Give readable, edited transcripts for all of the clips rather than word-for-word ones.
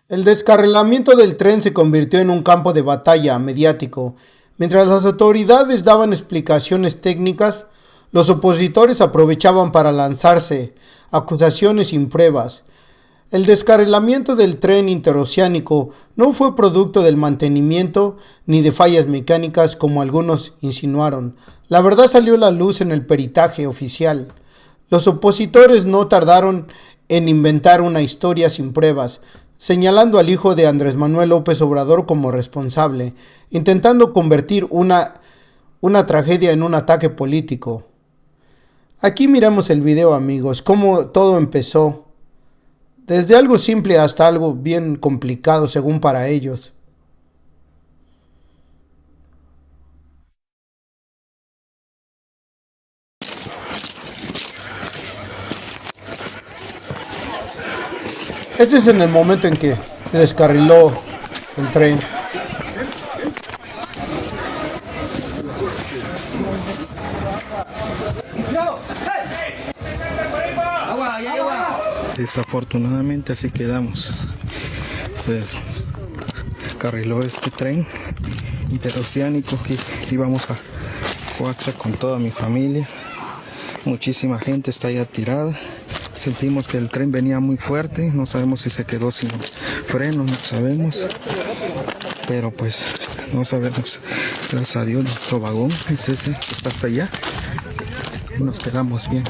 El descarrilamiento del tren se convirtió en un campo de batalla mediático. Mientras las autoridades daban explicaciones técnicas, los opositores aprovechaban para lanzarse acusaciones sin pruebas. El descarrilamiento del tren interoceánico no fue producto del mantenimiento ni de fallas mecánicas como algunos insinuaron. La verdad salió a la luz en el peritaje oficial. Los opositores no tardaron en inventar una historia sin pruebas, señalando al hijo de Andrés Manuel López Obrador como responsable, intentando convertir una tragedia en un ataque político. Aquí miramos el video, amigos, cómo todo empezó. Desde algo simple hasta algo bien complicado según para ellos. Este es en el momento en que se descarriló el tren. Desafortunadamente así quedamos. Se descarriló este tren interoceánico que íbamos a Coaxa con toda mi familia. Muchísima gente está ya tirada. Sentimos que el tren venía muy fuerte, no sabemos si se quedó sin freno, no sabemos, pero pues no sabemos. Gracias a Dios nuestro vagón es ese que está hasta allá. Nos quedamos bien,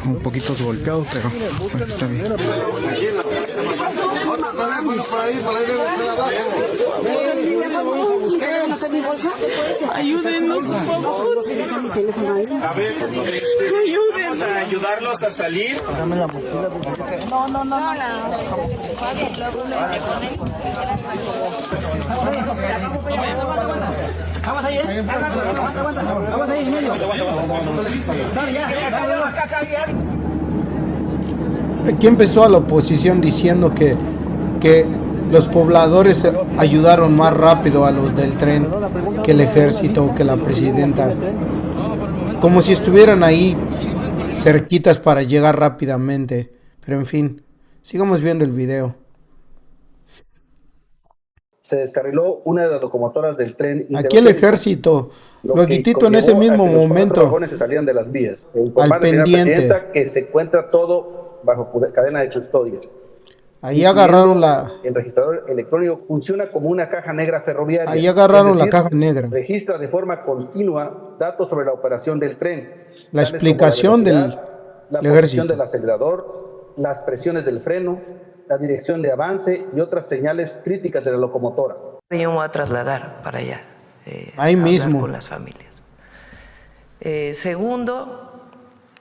un poquito golpeados, pero bueno, está bien. Ayúdenos, por favor. A ver, vamos a ayudarlos a salir. No. Aquí empezó a la oposición diciendo que los pobladores ayudaron más rápido a los del tren que el ejército o que la presidenta. Como si estuvieran ahí cerquitas para llegar rápidamente. Pero en fin, sigamos viendo el video. Se descarriló una de las locomotoras del tren. Aquí el ejército, luego en ese mismo momento, los vagones se salían de las vías. al pendiente. Que se encuentra todo bajo cadena de custodia. Ahí agarraron el registrador electrónico funciona como una caja negra ferroviaria. Ahí agarraron la caja negra. Registra de forma continua datos sobre la operación del tren. La explicación del ejército. Del acelerador, las presiones del freno, la dirección de avance y otras señales críticas de la locomotora. Yo me voy a trasladar para allá. Ahí mismo. Con las familias. Segundo,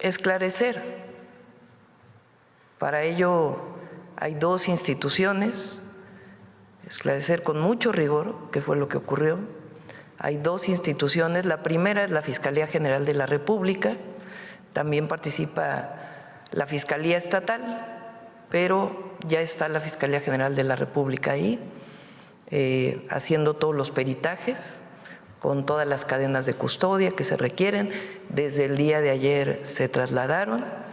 esclarecer. Para ello hay dos instituciones, esclarecer con mucho rigor qué fue lo que ocurrió. Hay dos instituciones, la primera es la Fiscalía General de la República, también participa la Fiscalía Estatal, pero ya está la Fiscalía General de la República ahí, haciendo todos los peritajes, con todas las cadenas de custodia que se requieren. Desde el día de ayer se trasladaron.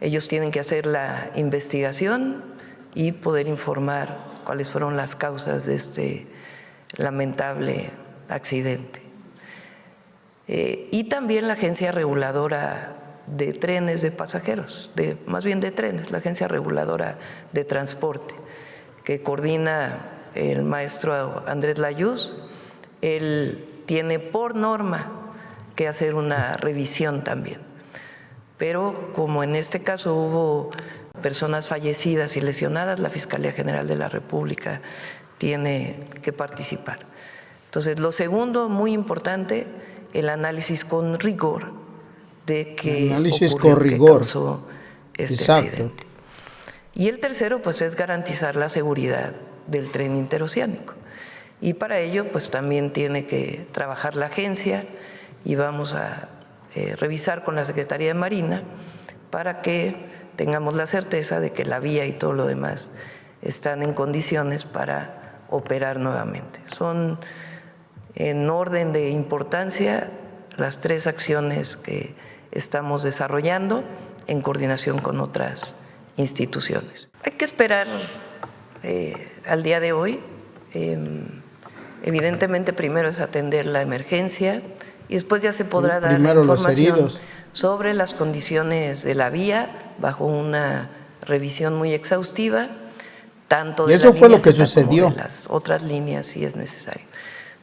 Ellos tienen que hacer la investigación y poder informar cuáles fueron las causas de este lamentable accidente. Y también la Agencia Reguladora de Trenes de Pasajeros, más bien de trenes, la Agencia Reguladora de Transporte, que coordina el maestro Andrés Layuz. Él tiene por norma que hacer una revisión también. Pero como en este caso hubo personas fallecidas y lesionadas, la Fiscalía General de la República tiene que participar. Entonces, lo segundo, muy importante, el análisis con rigor de qué causó este accidente. Y el tercero, pues, es garantizar la seguridad del tren interoceánico. Y para ello, pues, también tiene que trabajar la agencia y vamos a revisar con la Secretaría de Marina para que tengamos la certeza de que la vía y todo lo demás están en condiciones para operar nuevamente. Son en orden de importancia las tres acciones que estamos desarrollando en coordinación con otras instituciones. Hay que esperar al día de hoy. Evidentemente primero es atender la emergencia y después ya se podrá dar la información sobre las condiciones de la vía bajo una revisión muy exhaustiva, tanto de eso la fue línea lo que Z sucedió. como de las otras líneas si es necesario.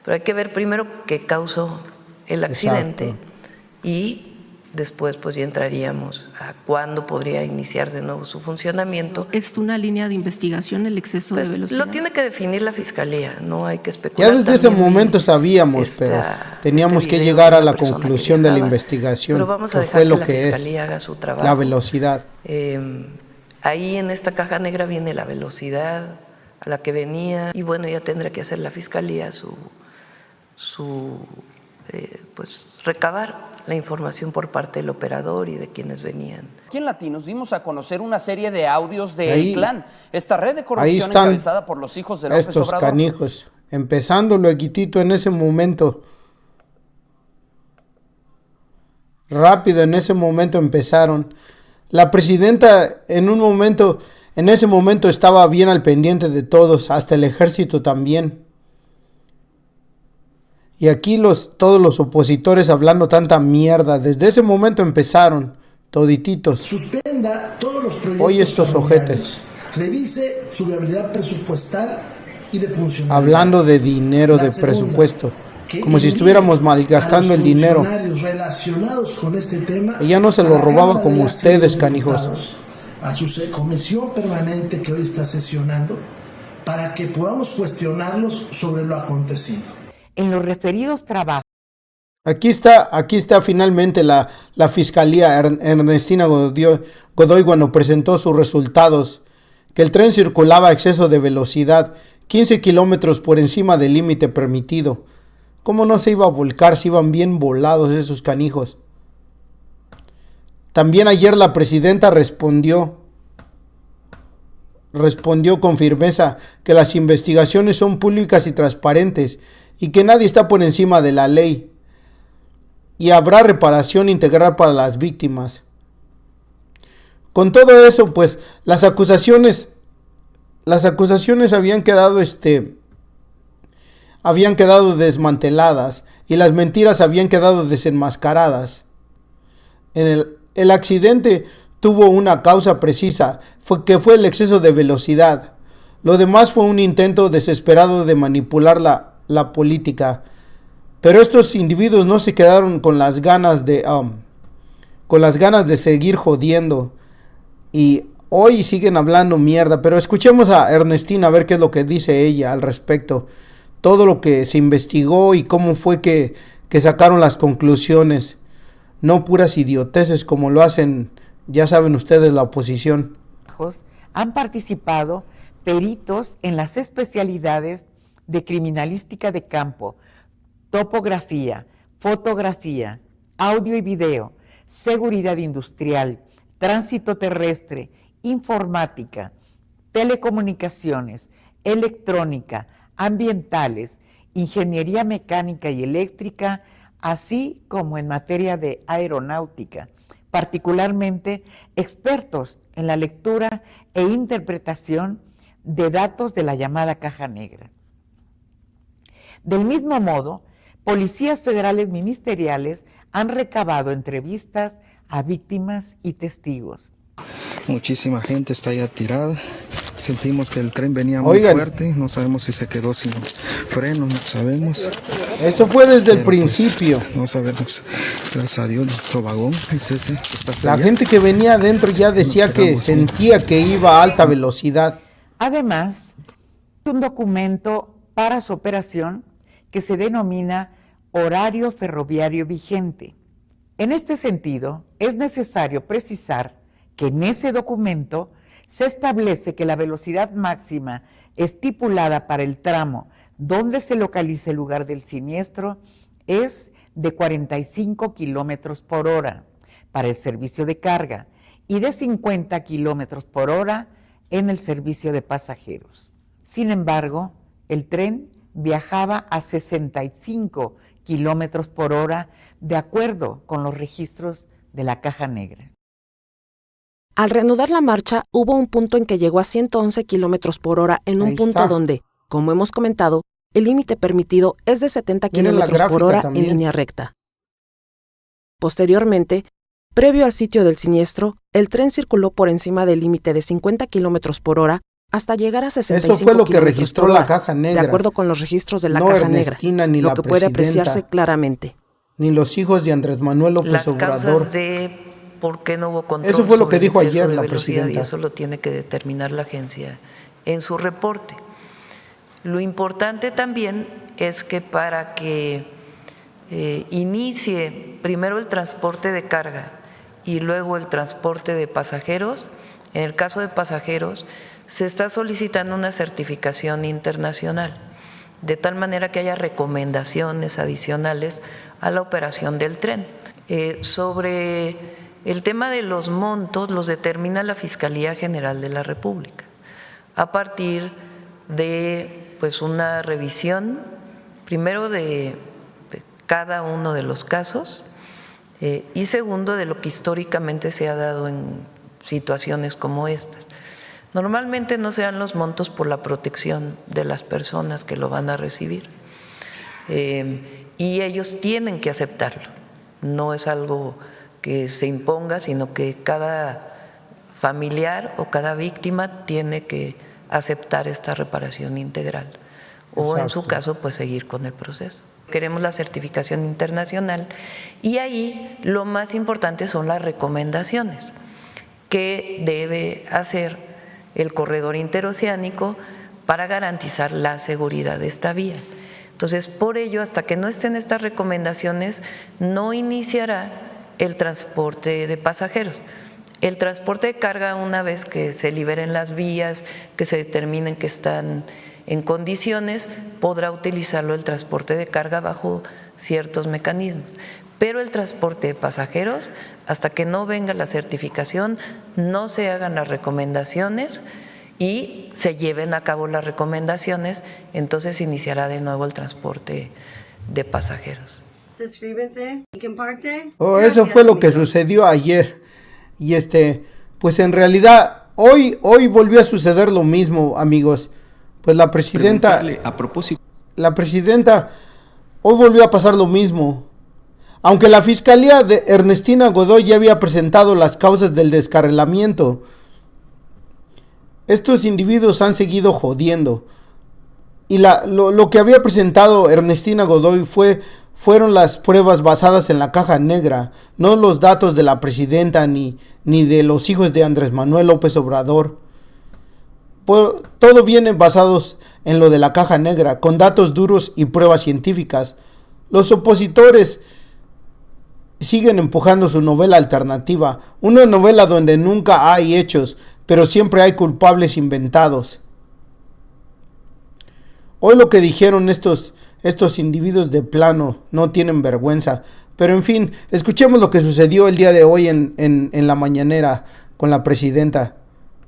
Pero hay que ver primero qué causó el accidente. Exacto. Y después pues ya entraríamos a cuándo podría iniciar de nuevo su funcionamiento. ¿Es una línea de investigación el exceso de velocidad? Lo tiene que definir la Fiscalía, no hay que especular. Ya desde ese momento sabíamos, pero teníamos que llegar a la conclusión de la investigación, que fue lo que es la velocidad. Ahí en esta caja negra viene la velocidad a la que venía y bueno, ya tendrá que hacer la Fiscalía pues recabar la información por parte del operador y de quienes venían. Aquí en Latinos dimos a conocer una serie de audios de El Clan, esta red de corrupción están encabezada por los hijos de López estos Obrador. canijos, empezando lueguitito en ese momento. Rápido, en ese momento empezaron. La presidenta en ese momento estaba bien al pendiente de todos, hasta el ejército también. Y aquí todos los opositores hablando tanta mierda. Desde ese momento empezaron, todititos. Suspenda todos los proyectos. Hoy estos ojetes. Revise su viabilidad presupuestal y de funcionalidad. Hablando de dinero, de presupuesto. Como si estuviéramos malgastando el dinero. Relacionados con este tema, ella no se lo robaba como ustedes, canijos. A su comisión permanente que hoy está sesionando, para que podamos cuestionarlos sobre lo acontecido. En los referidos trabajos. Aquí está finalmente la fiscalía. Ernestina Godoy cuando presentó sus resultados, que el tren circulaba a exceso de velocidad, 15 kilómetros por encima del límite permitido. ¿Cómo no se iba a volcar si iban bien volados esos canijos? También ayer la presidenta respondió con firmeza que las investigaciones son públicas y transparentes y que nadie está por encima de la ley y habrá reparación integral para las víctimas. Con todo eso, pues las acusaciones habían quedado desmanteladas y las mentiras habían quedado desenmascaradas. El accidente tuvo una causa precisa, que fue el exceso de velocidad. Lo demás fue un intento desesperado de manipular la política. Pero estos individuos no se quedaron con las ganas de seguir jodiendo. Y hoy siguen hablando mierda. Pero escuchemos a Ernestina a ver qué es lo que dice ella al respecto. Todo lo que se investigó y cómo fue que sacaron las conclusiones. No puras idioteces como lo hacen, ya saben ustedes, la oposición. Han participado peritos en las especialidades de criminalística de campo, topografía, fotografía, audio y video, seguridad industrial, tránsito terrestre, informática, telecomunicaciones, electrónica, ambientales, ingeniería mecánica y eléctrica, así como en materia de aeronáutica, particularmente expertos en la lectura e interpretación de datos de la llamada caja negra. Del mismo modo, policías federales ministeriales han recabado entrevistas a víctimas y testigos. Muchísima gente está ya tirada. Sentimos que el tren venía muy fuerte. No sabemos si se quedó sin freno, no sabemos. Eso fue desde el principio. Pues, no sabemos. Gracias a Dios, nuestro vagón es ese. La gente que venía adentro ya decía que sentía que iba a alta velocidad. Además, un documento para su operación que se denomina Horario Ferroviario Vigente. En este sentido, es necesario precisar que en ese documento se establece que la velocidad máxima estipulada para el tramo donde se localiza el lugar del siniestro es de 45 kilómetros por hora para el servicio de carga y de 50 kilómetros por hora en el servicio de pasajeros. Sin embargo, el tren viajaba a 65 kilómetros por hora de acuerdo con los registros de la caja negra. Al reanudar la marcha, hubo un punto en que llegó a 111 kilómetros por hora en un Ahí punto está. donde, como hemos comentado, el límite permitido es de 70 Miren la kilómetros por gráfica hora también. en línea recta. Posteriormente, previo al sitio del siniestro, el tren circuló por encima del límite de 50 kilómetros por hora hasta llegar a 65 Eso fue lo que kilómetros registró por la hora, caja negra. de acuerdo con los registros de la No caja Ernestina negra, ni lo la que puede presidenta, apreciarse claramente. ni los hijos de Andrés Manuel López Las Obrador. causas de por qué no hubo control Eso fue lo sobre que el dijo exceso ayer de la velocidad, presidenta. y eso lo tiene que determinar la agencia en su reporte. Lo importante también es que para que inicie primero el transporte de carga y luego el transporte de pasajeros, en el caso de pasajeros se está solicitando una certificación internacional, de tal manera que haya recomendaciones adicionales a la operación del tren. Sobre el tema de los montos los determina la Fiscalía General de la República a partir de una revisión primero de cada uno de los casos y segundo de lo que históricamente se ha dado en situaciones como estas. Normalmente no se dan los montos por la protección de las personas que lo van a recibir y ellos tienen que aceptarlo, no es algo que se imponga, sino que cada familiar o cada víctima tiene que aceptar esta reparación integral o en su caso pues seguir con el proceso. Queremos la certificación internacional y ahí lo más importante son las recomendaciones que debe hacer el corredor interoceánico para garantizar la seguridad de esta vía. Entonces, por ello, hasta que no estén estas recomendaciones, no iniciará el transporte de pasajeros. El transporte de carga, una vez que se liberen las vías, que se determinen que están en condiciones, podrá utilizarlo el transporte de carga bajo ciertos mecanismos. Pero el transporte de pasajeros, hasta que no venga la certificación, no se hagan las recomendaciones y se lleven a cabo las recomendaciones, entonces iniciará de nuevo el transporte de pasajeros. Eso fue lo que sucedió ayer. Y pues en realidad hoy volvió a suceder lo mismo, amigos. Pues la presidenta hoy volvió a pasar lo mismo. Aunque la fiscalía de Ernestina Godoy ya había presentado las causas del descarrilamiento, estos individuos han seguido jodiendo. Y lo que había presentado Ernestina Godoy fueron las pruebas basadas en la caja negra, no los datos de la presidenta ni de los hijos de Andrés Manuel López Obrador. Todo viene basados en lo de la caja negra, con datos duros y pruebas científicas. Los opositores siguen empujando su novela alternativa, una novela donde nunca hay hechos, pero siempre hay culpables inventados. Hoy lo que dijeron estos individuos de plano no tienen vergüenza. Pero en fin, escuchemos lo que sucedió el día de hoy en la mañanera con la presidenta.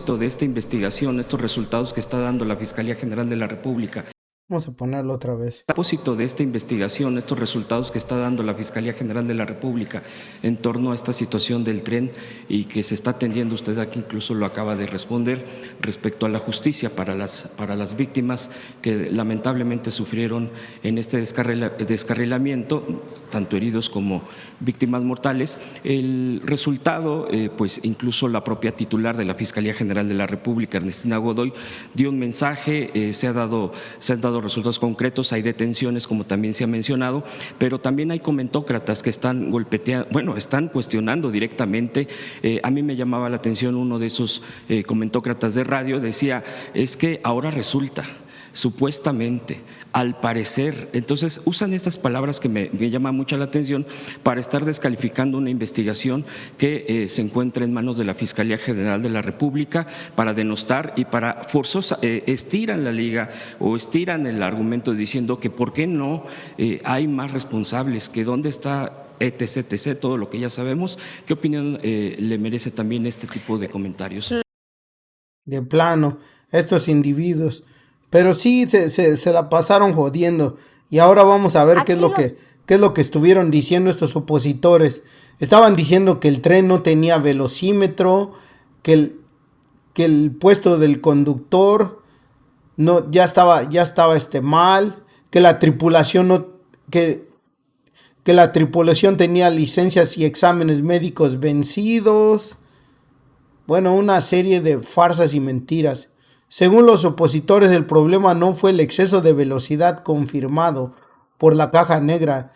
De esta investigación, estos resultados que está dando la Fiscalía General de la República. Vamos a ponerlo otra vez. A propósito de esta investigación, estos resultados que está dando la Fiscalía General de la República en torno a esta situación del tren y que se está atendiendo, usted aquí incluso lo acaba de responder, respecto a la justicia para las víctimas que lamentablemente sufrieron en este descarrilamiento, tanto heridos como víctimas mortales. El resultado, pues incluso la propia titular de la Fiscalía General de la República, Ernestina Godoy, dio un mensaje, se han dado resultados concretos, hay detenciones como también se ha mencionado, pero también hay comentócratas que están están cuestionando directamente. A mí me llamaba la atención uno de esos comentócratas de radio, decía, es que ahora resulta, supuestamente, al parecer, entonces usan estas palabras que me llaman mucho la atención para estar descalificando una investigación que se encuentra en manos de la Fiscalía General de la República, para denostar y para estiran la liga o estiran el argumento diciendo que por qué no hay más responsables, que dónde está etc, todo lo que ya sabemos. ¿Qué opinión le merece también este tipo de comentarios? De plano, estos individuos. Pero sí, se la pasaron jodiendo. Y ahora vamos a ver qué es lo que estuvieron diciendo estos opositores. Estaban diciendo que el tren no tenía velocímetro, que el puesto del conductor ya estaba mal, que la tripulación que la tripulación tenía licencias y exámenes médicos vencidos. Bueno, una serie de farsas y mentiras. Según los opositores, el problema no fue el exceso de velocidad confirmado por la caja negra,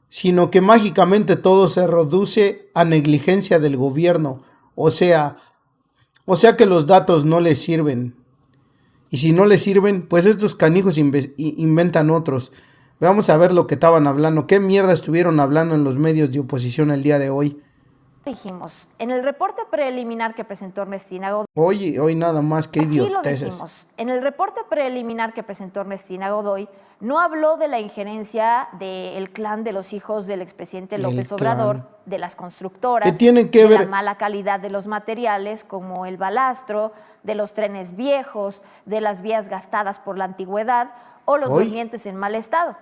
sino que mágicamente todo se reduce a negligencia del gobierno. O sea que los datos no les sirven. Y si no les sirven, pues estos canijos inventan otros. Vamos a ver lo que estaban hablando. ¿Qué mierda estuvieron hablando en los medios de oposición el día de hoy? Dijimos, en el reporte preliminar que presentó Ernestina Godoy. Hoy nada más, qué idioteces. En el reporte preliminar que presentó Ernestina Godoy, no habló de la injerencia del clan de los hijos del expresidente López Obrador, de las constructoras, de la mala calidad de los materiales como el balastro, de los trenes viejos, de las vías gastadas por la antigüedad o los durmientes en mal estado.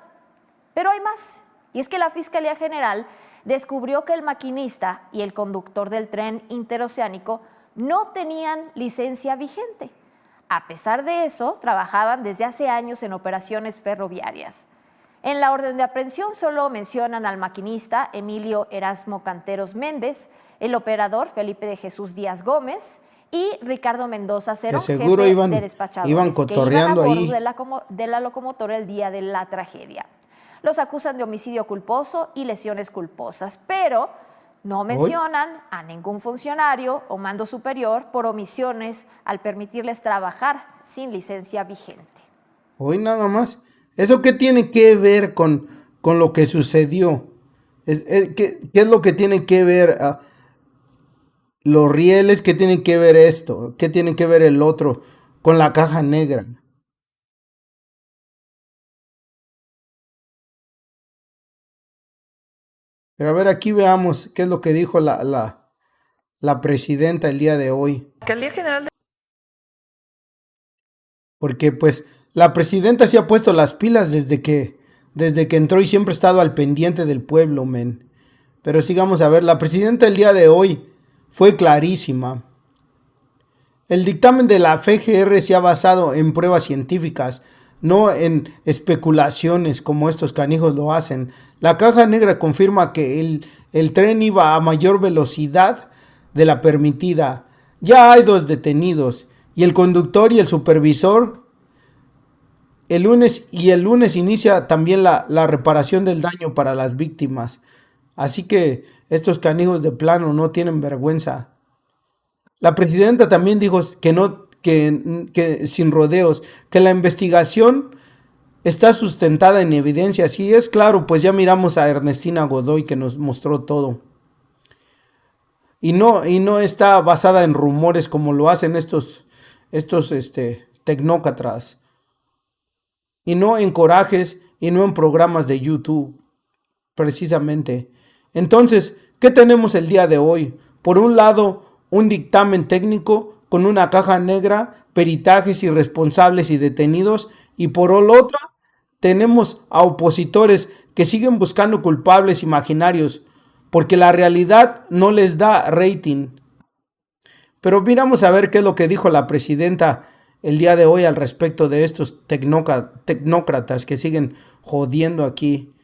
Pero hay más, y es que la Fiscalía General descubrió que el maquinista y el conductor del tren interoceánico no tenían licencia vigente. A pesar de eso, trabajaban desde hace años en operaciones ferroviarias. En la orden de aprehensión solo mencionan al maquinista Emilio Erasmo Canteros Méndez, el operador Felipe de Jesús Díaz Gómez y Ricardo Mendoza Cerón, jefe de despachadores, iban cotorreando que iban a bordo de la locomotora el día de la tragedia. Los acusan de homicidio culposo y lesiones culposas, pero no mencionan a ningún funcionario o mando superior por omisiones al permitirles trabajar sin licencia vigente. Hoy nada más. ¿Eso qué tiene que ver con lo que sucedió? ¿Qué es lo que tiene que ver los rieles? ¿Qué tiene que ver esto? ¿Qué tiene que ver el otro con la caja negra? Pero a ver, aquí veamos qué es lo que dijo la presidenta el día de hoy. Fiscalía General de... Porque pues la presidenta se ha puesto las pilas desde que entró y siempre ha estado al pendiente del pueblo, men. Pero sigamos a ver, la presidenta el día de hoy fue clarísima. El dictamen de la FGR se ha basado en pruebas científicas, no en especulaciones como estos canijos lo hacen. La caja negra confirma que el tren iba a mayor velocidad de la permitida. Ya hay 2 detenidos y el conductor y el supervisor. El lunes inicia también la reparación del daño para las víctimas. Así que estos canijos de plano no tienen vergüenza. La presidenta también dijo que sin rodeos, que la investigación está sustentada en evidencia. Si es claro, pues ya miramos a Ernestina Godoy que nos mostró todo. Y no está basada en rumores como lo hacen estos tecnócratas. Y no en corajes y no en programas de YouTube, precisamente. Entonces, ¿qué tenemos el día de hoy? Por un lado, un dictamen técnico con una caja negra, peritajes irresponsables y detenidos, y por el otro, tenemos a opositores que siguen buscando culpables imaginarios, porque la realidad no les da rating. Pero miramos a ver qué es lo que dijo la presidenta el día de hoy al respecto de estos tecnócratas que siguen jodiendo aquí.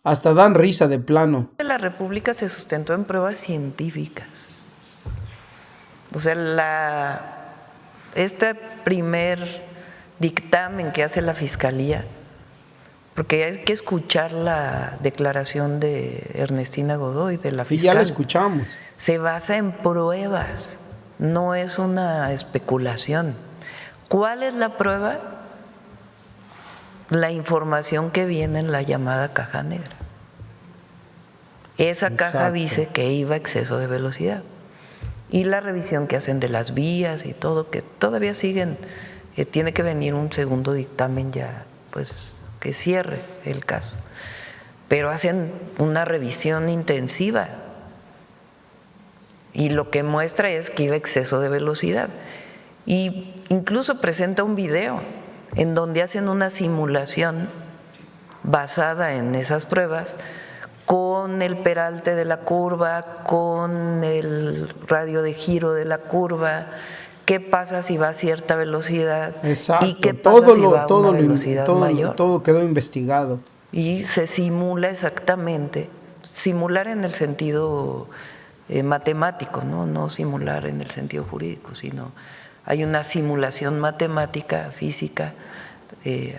Hasta dan risa de plano. La República se sustentó en pruebas científicas. O sea, este primer dictamen que hace la Fiscalía, porque hay que escuchar la declaración de Ernestina Godoy, de la fiscal. Y ya la escuchamos. Se basa en pruebas, no es una especulación. ¿Cuál es la prueba? La información que viene en la llamada caja negra. Esa caja dice que iba a exceso de velocidad. Y la revisión que hacen de las vías y todo, que todavía siguen, tiene que venir un segundo dictamen ya, pues, que cierre el caso. Pero hacen una revisión intensiva y lo que muestra es que iba a exceso de velocidad. Y incluso presenta un video en donde hacen una simulación basada en esas pruebas con con el peralte de la curva, con el radio de giro de la curva, qué pasa si va a cierta velocidad. Exacto. Y qué pasa si va a una velocidad todo, mayor. Todo quedó investigado. Y se simula exactamente, simular en el sentido matemático, no simular en el sentido jurídico, sino hay una simulación matemática, física,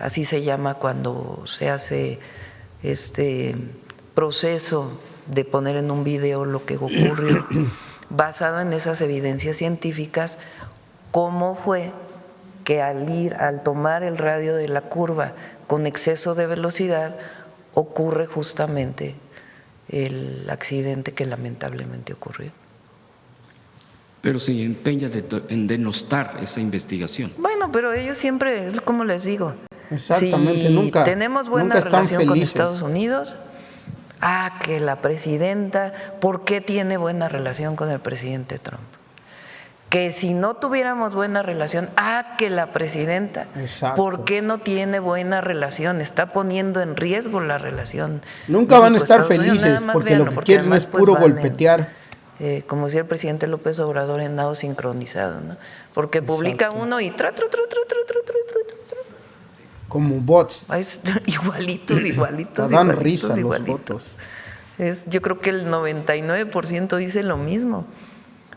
así se llama cuando se hace este proceso de poner en un video lo que ocurrió, basado en esas evidencias científicas, cómo fue que al tomar el radio de la curva con exceso de velocidad ocurre justamente el accidente que lamentablemente ocurrió. Pero se empeña en denostar esa investigación. Bueno, pero ellos siempre, es como les digo, exactamente, si nunca tenemos buena relación con Estados Unidos, que la presidenta, ¿por qué tiene buena relación con el presidente Trump? Que si no tuviéramos buena relación, que la presidenta, exacto, ¿por qué no tiene buena relación? Está poniendo en riesgo la relación. Nunca van a estar felices porque lo que quieren es puro golpetear. Como decía el presidente López Obrador, en nado sincronizado, ¿no? Porque publica uno y como bots. Igualitos. Dan risa los fotos. Yo creo que el 99% dice lo mismo.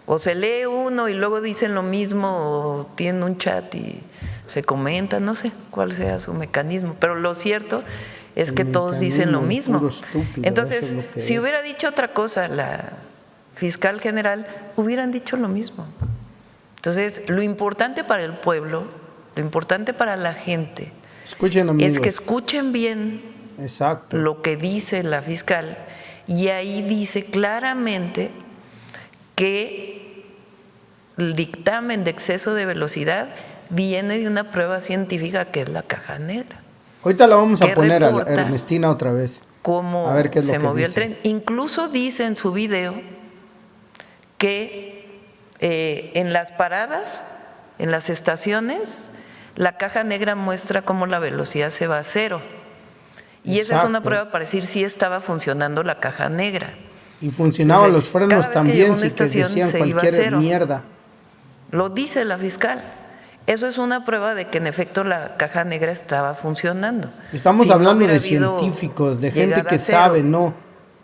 O se lee uno y luego dicen lo mismo, o tienen un chat y se comenta, no sé cuál sea su mecanismo, pero lo cierto es que todos dicen lo mismo. Entonces, si hubiera dicho otra cosa la fiscal general, hubieran dicho lo mismo. Entonces, lo importante para el pueblo, lo importante para la gente, escuchen, amigos, es que escuchen bien exacto lo que dice la fiscal, y ahí dice claramente que el dictamen de exceso de velocidad viene de una prueba científica que es la caja negra. Ahorita la vamos a poner a Ernestina otra vez. Cómo a ver qué es se lo que movió dice. el tren. Incluso dice en su video que en las paradas, en las estaciones, la caja negra muestra cómo la velocidad se va a cero. Y esa es una prueba para decir si estaba funcionando la caja negra. Y funcionaban los frenos también, sí, que decían cualquier mierda. Lo dice la fiscal. Eso es una prueba de que en efecto la caja negra estaba funcionando. Estamos hablando de científicos, de gente que sabe, no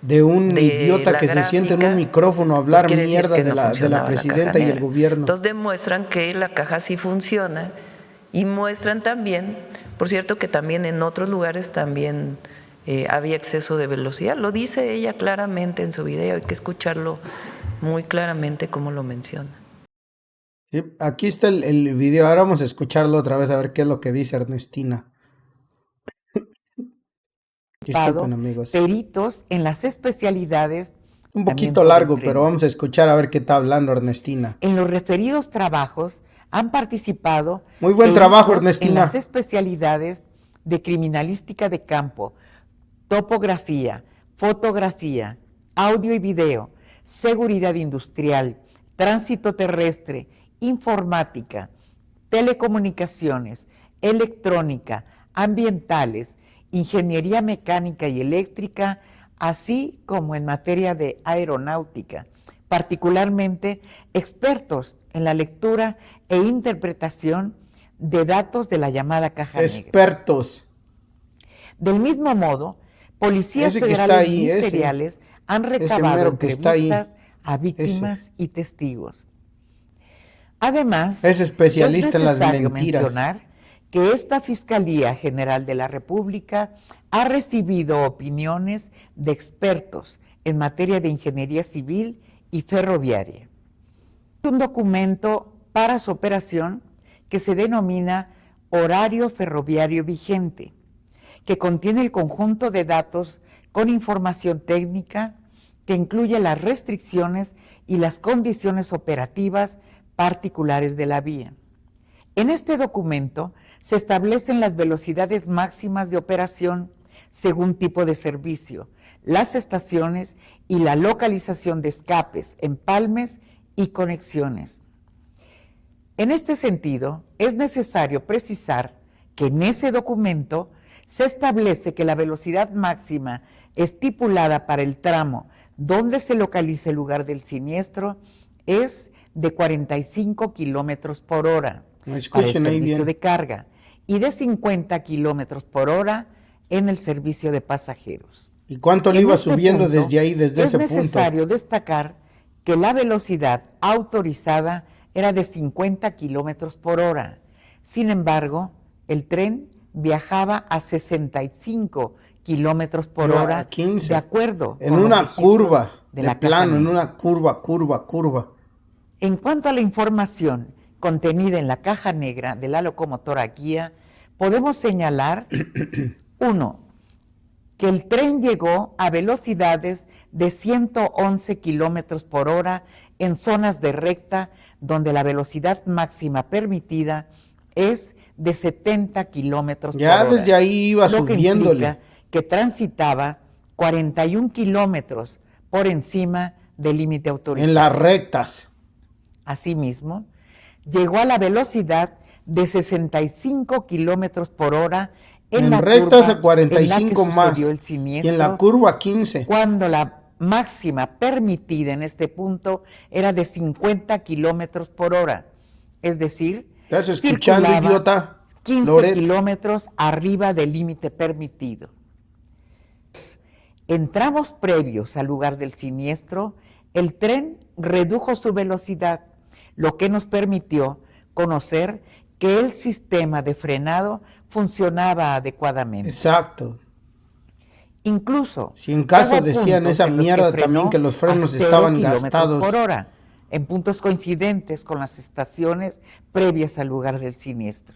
de un idiota que se siente en un micrófono a hablar mierda de la presidenta y el gobierno. Entonces demuestran que la caja sí funciona y muestran también, por cierto, que también en otros lugares también había exceso de velocidad. Lo dice ella claramente en su video, hay que escucharlo muy claramente como lo menciona. Sí, aquí está el video, ahora vamos a escucharlo otra vez a ver qué es lo que dice Ernestina. Disculpen, amigos. Peritos en las especialidades. Un poquito largo, pero vamos a escuchar a ver qué está hablando Ernestina. En los referidos trabajos han participado. Muy buen trabajo, Ernestina. En las especialidades de criminalística de campo, topografía, fotografía, audio y video, seguridad industrial, tránsito terrestre, informática, telecomunicaciones, electrónica, ambientales, ingeniería mecánica y eléctrica, así como en materia de aeronáutica, particularmente expertos en la lectura e interpretación de datos de la llamada caja negra. Expertos. Del mismo modo, policías federales ministeriales han recabado entrevistas a víctimas y testigos. Además, es especialista en las mentiras. Mencionar que esta Fiscalía General de la República ha recibido opiniones de expertos en materia de ingeniería civil y ferroviaria. Un documento para su operación que se denomina Horario Ferroviario Vigente, que contiene el conjunto de datos con información técnica que incluye las restricciones y las condiciones operativas particulares de la vía. En este documento se establecen las velocidades máximas de operación según tipo de servicio, las estaciones y la localización de escapes, empalmes y conexiones. En este sentido, es necesario precisar que en ese documento se establece que la velocidad máxima estipulada para el tramo donde se localiza el lugar del siniestro es de 45 kilómetros por hora para el servicio de carga y de 50 kilómetros por hora en el servicio de pasajeros. ¿Y cuánto le iba subiendo desde ahí, desde ese punto? Es necesario destacar que la velocidad autorizada era de 50 kilómetros por hora. Sin embargo, el tren viajaba a 65 kilómetros por hora, a 15, de acuerdo en una curva de plano, en una curva. En cuanto a la información contenida en la caja negra de la locomotora guía, podemos señalar, 1, que el tren llegó a velocidades de 111 kilómetros por hora en zonas de recta donde la velocidad máxima permitida es de 70 kilómetros por hora. Ya desde ahí iba subiéndole. Que transitaba 41 kilómetros por encima del límite autorizado. En las rectas. Asimismo, llegó a la velocidad de 65 kilómetros por hora en la rectas curva a 45 más y en la curva 15. Cuando la máxima permitida en este punto era de 50 kilómetros por hora. Es decir, ¿estás escuchando, idiota? 15 kilómetros arriba del límite permitido. En tramos previos al lugar del siniestro, el tren redujo su velocidad, lo que nos permitió conocer que el sistema de frenado funcionaba adecuadamente. Exacto. Incluso, si en caso decían esa mierda también que los frenos estaban gastados por hora, en puntos coincidentes con las estaciones previas al lugar del siniestro.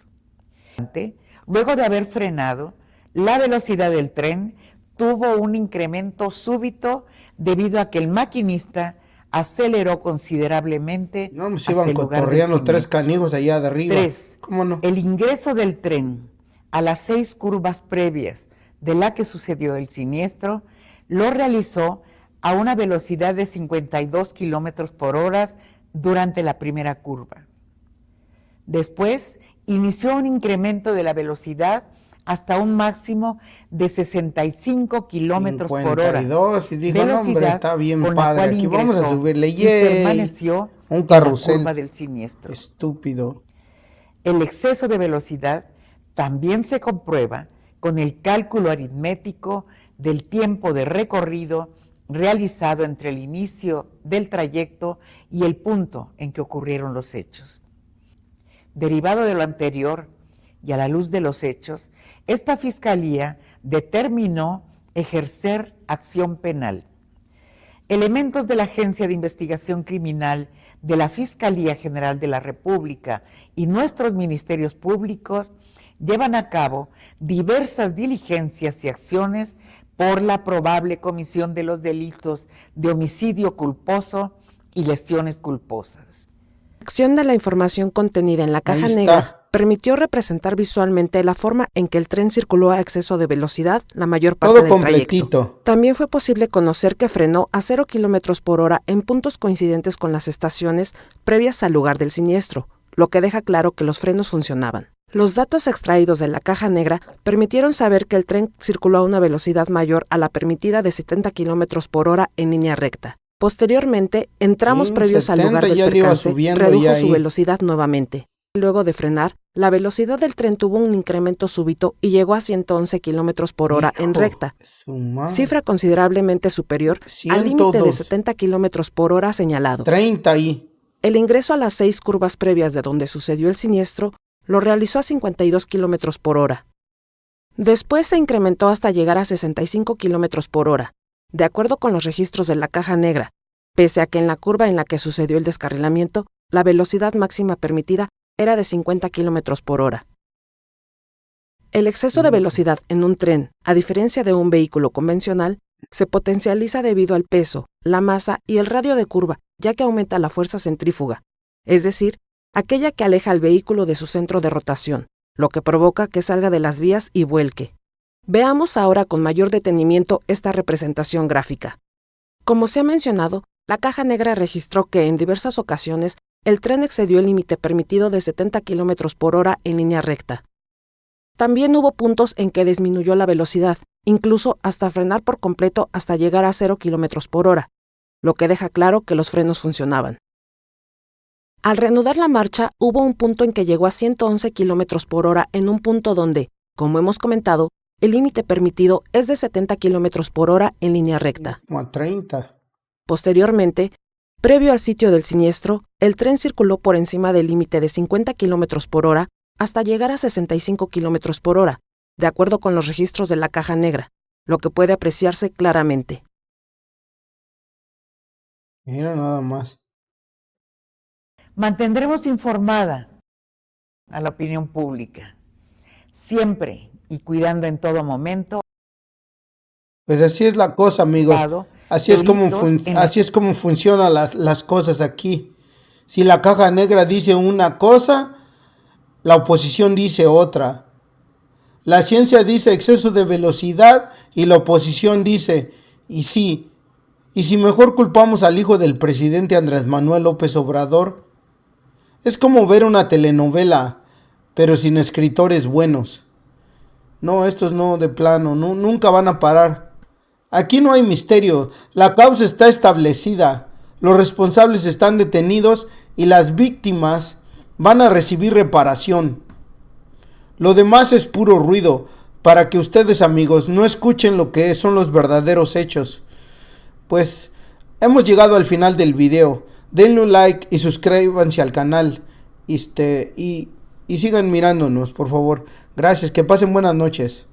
Luego de haber frenado, la velocidad del tren tuvo un incremento súbito debido a que el maquinista aceleró considerablemente. No, se iban cotorreando 3 canijos allá de arriba. 3. ¿Cómo no? El ingreso del tren a las 6 curvas previas de la que sucedió el siniestro lo realizó a una velocidad de 52 kilómetros por hora durante la primera curva. Después inició un incremento de la velocidad hasta un máximo de 65 kilómetros por hora. 52, y dijo, no, hombre, está bien padre, aquí vamos a subirle, y permaneció un carrusel. En la curva del siniestro. Estúpido. El exceso de velocidad también se comprueba con el cálculo aritmético del tiempo de recorrido realizado entre el inicio del trayecto y el punto en que ocurrieron los hechos. Derivado de lo anterior y a la luz de los hechos, esta Fiscalía determinó ejercer acción penal. Elementos de la Agencia de Investigación Criminal de la Fiscalía General de la República y nuestros ministerios públicos llevan a cabo diversas diligencias y acciones por la probable comisión de los delitos de homicidio culposo y lesiones culposas. La acción de la información contenida en la caja negra permitió representar visualmente la forma en que el tren circuló a exceso de velocidad la mayor parte del trayecto. También fue posible conocer que frenó a 0 kilómetros por hora en puntos coincidentes con las estaciones previas al lugar del siniestro, lo que deja claro que los frenos funcionaban. Los datos extraídos de la caja negra permitieron saber que el tren circuló a una velocidad mayor a la permitida de 70 kilómetros por hora en línea recta. Posteriormente, en tramos previos al lugar del percance, redujo su velocidad nuevamente. Luego de frenar, la velocidad del tren tuvo un incremento súbito y llegó a 111 kilómetros por hora en recta, cifra considerablemente superior al límite de 70 kilómetros por hora señalado. 30 ahí. El ingreso a las 6 curvas previas de donde sucedió el siniestro lo realizó a 52 kilómetros por hora. Después se incrementó hasta llegar a 65 kilómetros por hora, de acuerdo con los registros de la caja negra, pese a que en la curva en la que sucedió el descarrilamiento, la velocidad máxima permitida era de 50 kilómetros por hora. El exceso de velocidad en un tren, a diferencia de un vehículo convencional, se potencializa debido al peso, la masa y el radio de curva, ya que aumenta la fuerza centrífuga, es decir, aquella que aleja al vehículo de su centro de rotación, lo que provoca que salga de las vías y vuelque. Veamos ahora con mayor detenimiento esta representación gráfica. Como se ha mencionado, la caja negra registró que en diversas ocasiones el tren excedió el límite permitido de 70 kilómetros por hora en línea recta. También hubo puntos en que disminuyó la velocidad, incluso hasta frenar por completo hasta llegar a 0 km por hora, lo que deja claro que los frenos funcionaban. Al reanudar la marcha, hubo un punto en que llegó a 111 km por hora en un punto donde, como hemos comentado, el límite permitido es de 70 km por hora en línea recta. Como a 30. Posteriormente, previo al sitio del siniestro, el tren circuló por encima del límite de 50 km por hora hasta llegar a 65 km por hora, de acuerdo con los registros de la caja negra, lo que puede apreciarse claramente. Mira nada más. Mantendremos informada a la opinión pública, siempre y cuidando en todo momento. Pues así es la cosa, amigos. Así es como funcionan las cosas aquí. Si la caja negra dice una cosa, la oposición dice otra. La ciencia dice exceso de velocidad y la oposición dice, y sí. Y si mejor culpamos al hijo del presidente Andrés Manuel López Obrador, es como ver una telenovela, pero sin escritores buenos. No, estos no, de plano, no, nunca van a parar. Aquí no hay misterio, la causa está establecida, los responsables están detenidos y las víctimas van a recibir reparación. Lo demás es puro ruido, para que ustedes, amigos, no escuchen lo que son los verdaderos hechos. Pues hemos llegado al final del video. Denle un like y suscríbanse al canal. Y sigan mirándonos, por favor. Gracias, que pasen buenas noches.